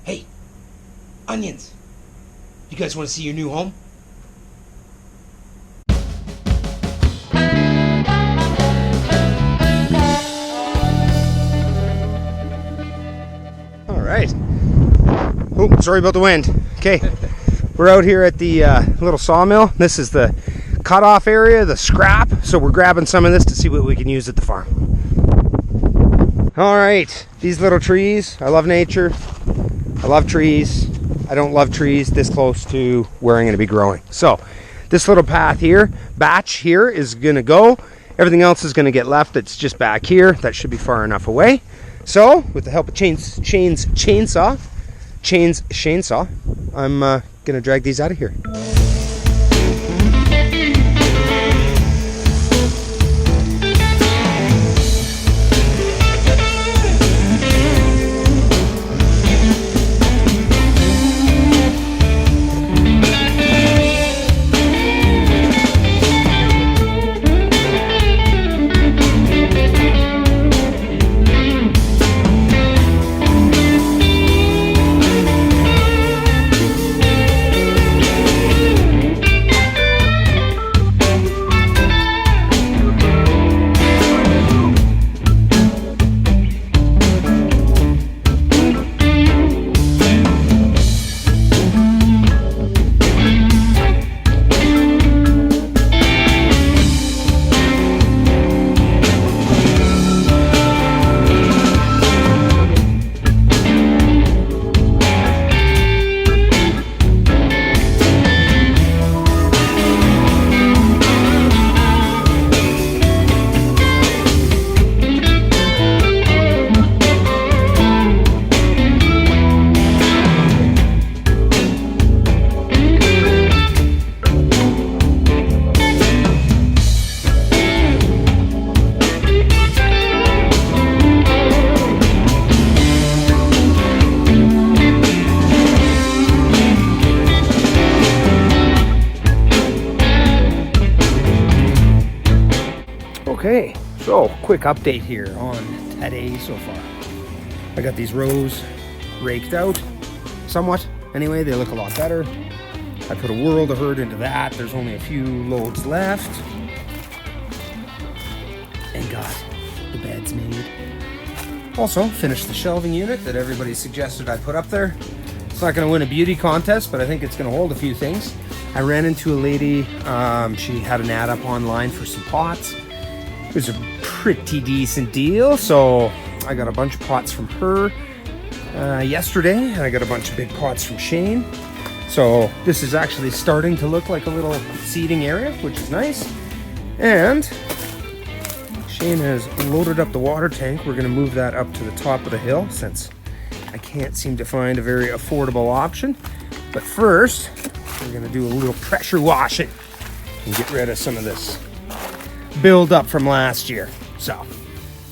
Hey, onions. You guys want to see your new home? All right. Oh, sorry about the wind. Okay, we're out here at the little sawmill. This is the cutoff area, the scrap. So we're grabbing some of this to see what we can use at the farm. All right, these little trees. I love nature. I love trees. I don't love trees this close to where I'm going to be growing. So this little path here, batch here, is going to go. Everything else is going to get left. It's just back here. That should be far enough away. So with the help of chainsaw, I'm going to drag these out of here. Okay, so quick update here on today so far. I got these rows raked out somewhat. Anyway, they look a lot better. I put a world of herd into that. There's only a few loads left. And got the beds made. Also, finished the shelving unit that everybody suggested I put up there. It's not going to win a beauty contest, but I think it's going to hold a few things. I ran into a lady. She had an ad up online for some pots. It was a pretty decent deal, so I got a bunch of pots from her yesterday, and I got a bunch of big pots from Shane. So this is actually starting to look like a little seating area, which is nice. And Shane has loaded up the water tank. We're going to move that up to the top of the hill since I can't seem to find a very affordable option. But first, we're going to do a little pressure washing and get rid of some of this build up from last year. So,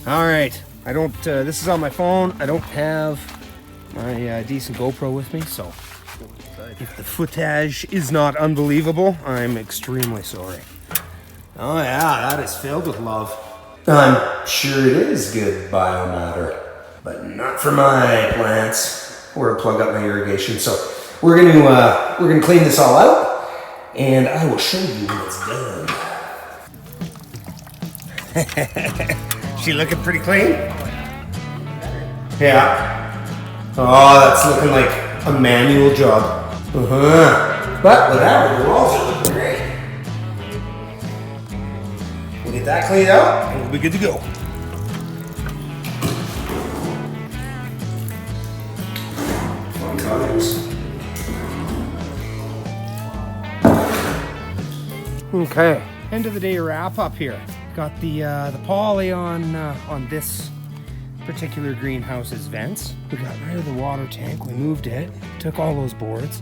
all right, I don't, this is on my phone. I don't have my decent GoPro with me, so if the footage is not unbelievable, I'm extremely sorry. Oh yeah, that is filled with love. I'm sure it is good biomatter, but not for my plants or to plug up my irrigation. So we're gonna clean this all out, and I will show you when it's done. She looking pretty clean? Yeah. Oh, that's looking like a manual job. But whatever, the walls are looking great. We'll get that cleaned out and we'll be good to go. Fun colors. Okay, end of the day wrap up here. Got the poly on this particular greenhouse's vents. We got rid of the water tank. We moved it. Took all those boards.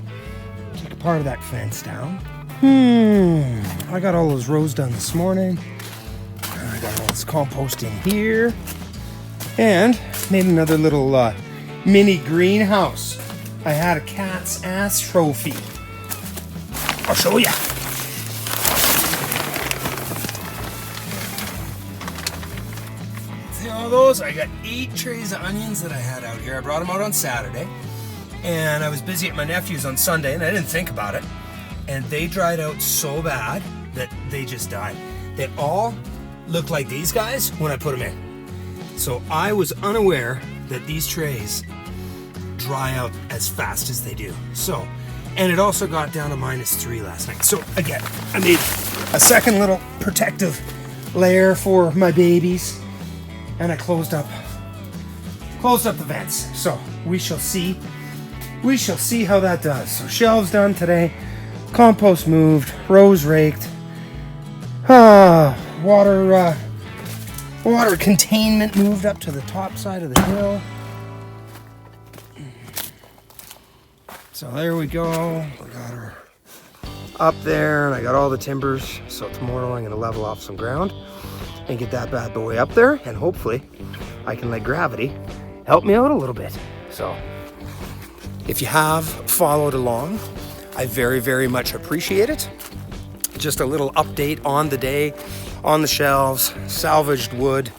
Took a part of that fence down. I got all those rows done this morning. I got all this compost in here. And made another little mini greenhouse. I had a cat's ass trophy. I'll show ya. See all those? I got 8 trays of onions that I had out here. I brought them out on Saturday. And I was busy at my nephew's on Sunday and I didn't think about it. And they dried out so bad that they just died. They all looked like these guys when I put them in. So I was unaware that these trays dry out as fast as they do. So, and it also got down to -3 last night. So again, I made a second little protective layer for my babies, and I closed up the vents. So we shall see how that does. So shelves done today, compost moved, rows raked, water containment moved up to the top side of the hill. So there we go. We got her up there, and I got all the timbers. So tomorrow I'm gonna level off some ground and get that bad boy up there, and hopefully I can let gravity help me out a little bit. So if you have followed along, I very, very much appreciate it. Just a little update on the day, on the shelves, salvaged wood,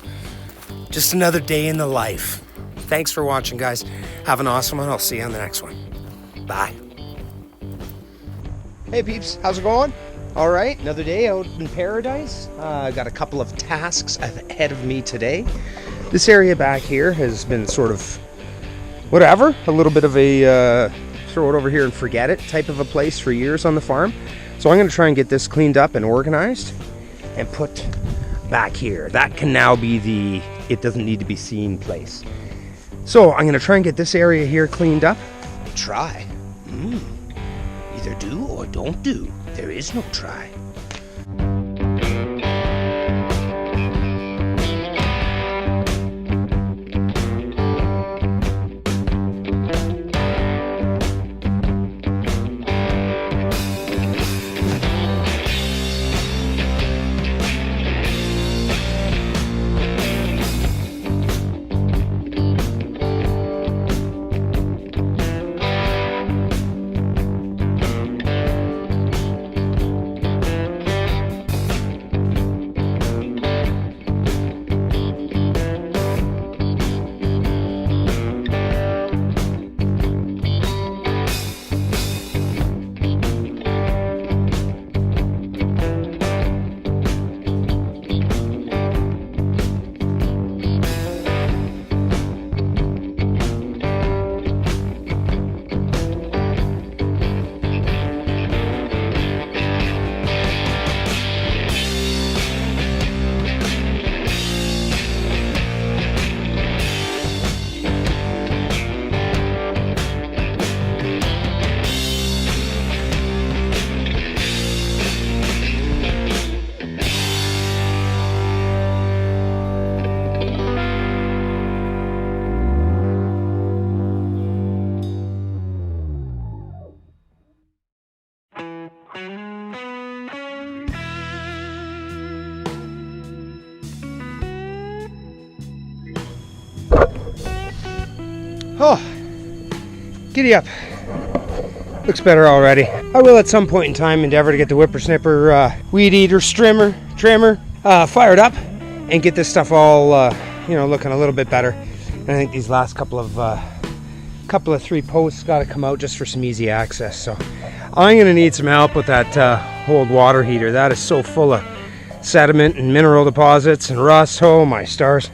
just another day in the life. Thanks for watching, guys. Have an awesome one. I'll see you on the next one. Bye. Hey peeps, how's it going? All right, another day out in paradise. I got a couple of tasks ahead of me today. This area back here has been sort of whatever, a little bit of a throw it over here and forget it type of a place for years on the farm. So I'm going to try and get this cleaned up and organized and put back here. That can now be the it doesn't need to be seen place. So I'm going to try and get this area here cleaned up. Try. Either do or don't do. There is no try. Oh, giddy up. Looks better already. I will at some point in time endeavor to get the whippersnipper weed eater trimmer fired up and get this stuff all looking a little bit better. And I think these last couple of 3 posts got to come out just for some easy access. So I'm going to need some help with that old water heater. That is so full of sediment and mineral deposits and rust. Oh my stars.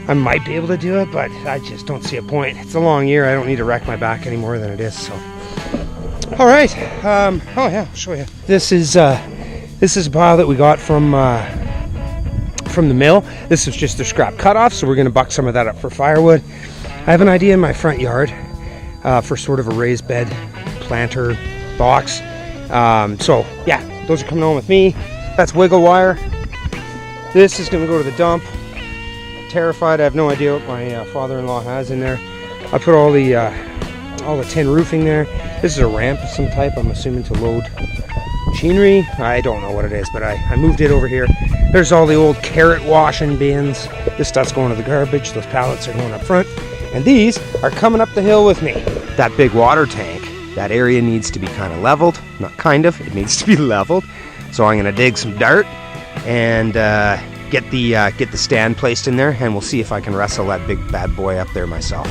I might be able to do it, but I just don't see a point. It's a long year. I don't need to wreck my back any more than it is. So, all right. Oh yeah, I'll show you. This is a pile that we got from the mill. This is just the scrap cutoff, so we're going to buck some of that up for firewood. I have an idea in my front yard for sort of a raised bed planter box. So yeah, those are coming on with me. That's wiggle wire. This is going to go to the dump. Terrified. I have no idea what my father-in-law has in there. I put all the tin roofing there. This is a ramp of some type, I'm assuming to load machinery. I don't know what it is, but I moved it over here. There's all the old carrot washing bins. This stuff's going to the garbage. Those pallets are going up front, and these are coming up the hill with me. That big water tank, that area needs to be kind of leveled. Not kind of, it needs to be leveled. So I'm going to dig some dirt and get the stand placed in there, and we'll see if I can wrestle that big bad boy up there myself.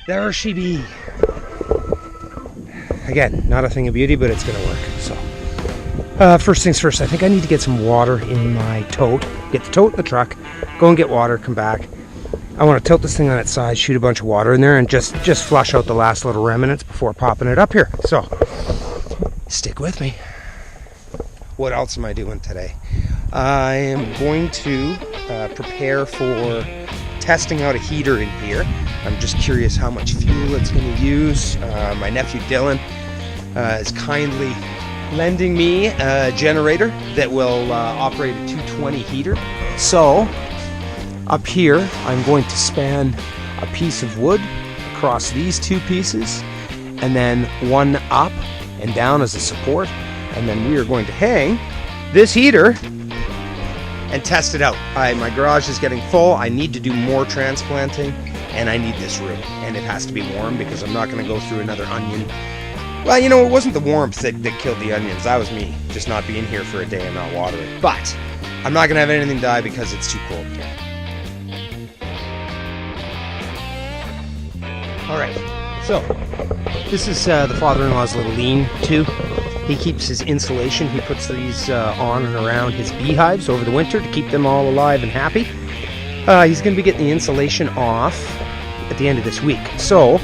There she be. Again, not a thing of beauty, but it's gonna work. So, first things first, I think I need to get some water in my tote. Get the tote in the truck, go and get water, come back. I want to tilt this thing on its side, shoot a bunch of water in there, and just flush out the last little remnants before popping it up here. So, stick with me. What else am I doing today? I am going to prepare for testing out a heater in here. I'm just curious how much fuel it's going to use. My nephew Dylan is kindly lending me a generator that will operate a 220 heater. So up here I'm going to span a piece of wood across these two pieces, and then one up and down as a support, and then we are going to hang this heater and test it out. My garage is getting full. I need to do more transplanting, and I need this room, and it has to be warm because I'm not going to go through another onion. Well, you know, it wasn't the warmth that killed the onions. That was me just not being here for a day and not watering. But I'm not going to have anything die because it's too cold here. All right, so this is the father-in-law's little lean-to. He keeps his insulation. He puts these on and around his beehives over the winter to keep them all alive and happy. He's going to be getting the insulation off at the end of this week. So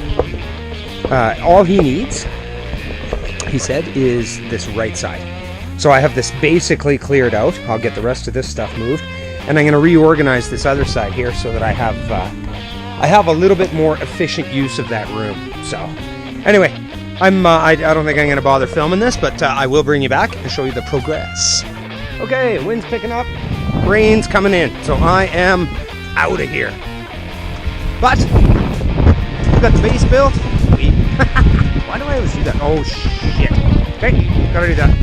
all he needs, he said, is this right side. So I have this basically cleared out. I'll get the rest of this stuff moved, and I'm going to reorganize this other side here so that I have a little bit more efficient use of that room. So anyway, I don't think I'm going to bother filming this, but I will bring you back and show you the progress. Okay, wind's picking up, rain's coming in, so I am out of here. But we got the base built. Why do I always do that? Oh shit. Okay, gotta do that.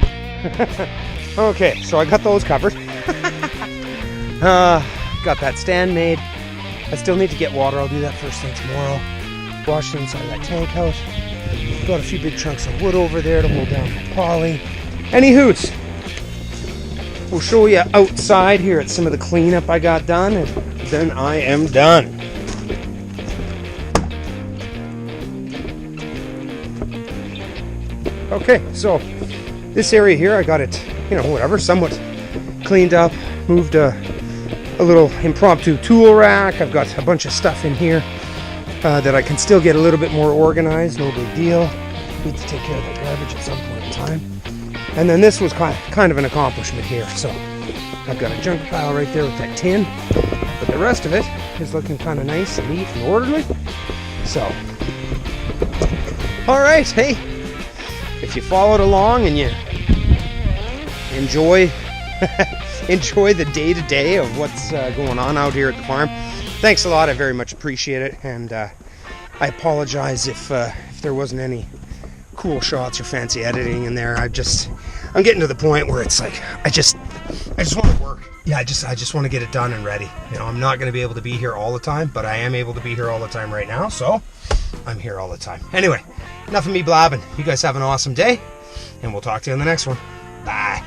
Okay, so I got those covered. Got that stand made. I still need to get water. I'll do that first thing tomorrow. Wash the inside of that tank out. Got a few big chunks of wood over there to hold down the poly. Anywho's, we'll show you outside here at some of the cleanup I got done, and then I am done. Okay, so this area here, I got it, whatever, somewhat cleaned up, moved a little impromptu tool rack. I've got a bunch of stuff in here that I can still get a little bit more organized, no big deal. Need to take care of the garbage at some point in time. And then this was kind of an accomplishment here. So I've got a junk pile right there with that tin, but the rest of it is looking kind of nice and neat and orderly. So, all right, hey, if you followed along and you enjoy the day-to-day of what's going on out here at the farm, thanks a lot. I very much appreciate it, and I apologize if there wasn't any cool shots or fancy editing in there. I'm getting to the point where it's like I just want to work. Yeah, I just want to get it done and ready. I'm not going to be able to be here all the time, but I am able to be here all the time right now, so I'm here all the time. Anyway, enough of me blabbing. You guys have an awesome day, and we'll talk to you in the next one. Bye.